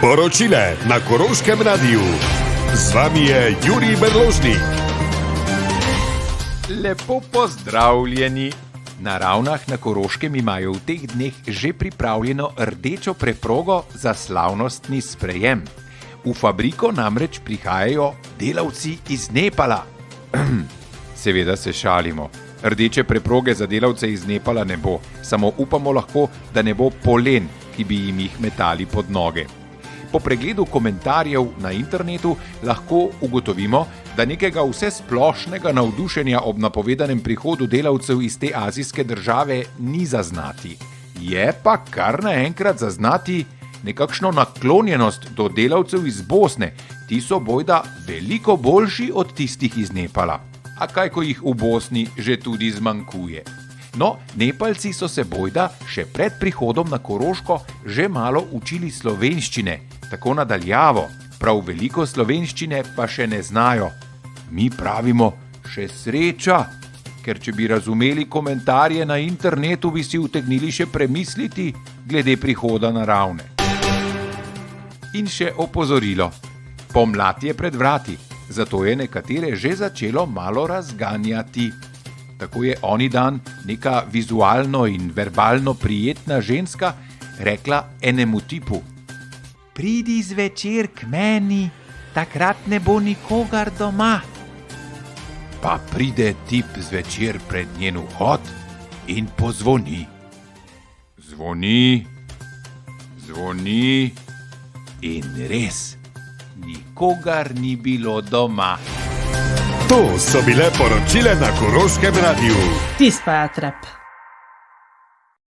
Poročile na Koroškem radiju. Z vami je Jurij Berložnik. Lepo pozdravljeni. Na Ravnah na Koroškem imajo v teh dneh že pripravljeno rdečo preprogo za slavnostni sprejem. V fabriko namreč prihajajo delavci iz Nepala. Seveda se šalimo. Rdeče preproge za delavce iz Nepala ne bo, samo upamo lahko, da ne bo polen, ki bi jim jih metali pod noge. Po pregledu komentarjev na internetu lahko ugotovimo, da nekega vsesplošnega navdušenja ob napovedanem prihodu delavcev iz te azijske države ni zaznati. Je pa kar naenkrat zaznati nekakšno naklonjenost do delavcev iz Bosne. Ti so bojda veliko boljši od tistih iz Nepala. A kaj, ko jih v Bosni že tudi zmanjkuje. No, Nepalci so se bojda še pred prihodom na Koroško že malo učili slovenščine, tako nadaljavo, prav veliko slovenščine pa še ne znajo. Mi pravimo še sreča, ker če bi razumeli komentarje na internetu, bi si utegnili še premisliti glede prihoda na Ravne. In še opozorilo. Pomlad je pred vrati, zato je nekatere že začelo malo razganjati. Tako je oni dan neka vizualno in verbalno prijetna ženska rekla enemu tipu: "Pridi zvečer k meni, takrat ne bo nikogar doma." Pa pride tip zvečer pred njen vhod in pozvoni. Zvoni, zvoni in res, nikogar ni bilo doma. To so bile poročile na Koroškem radiju. Tisto pa je trep.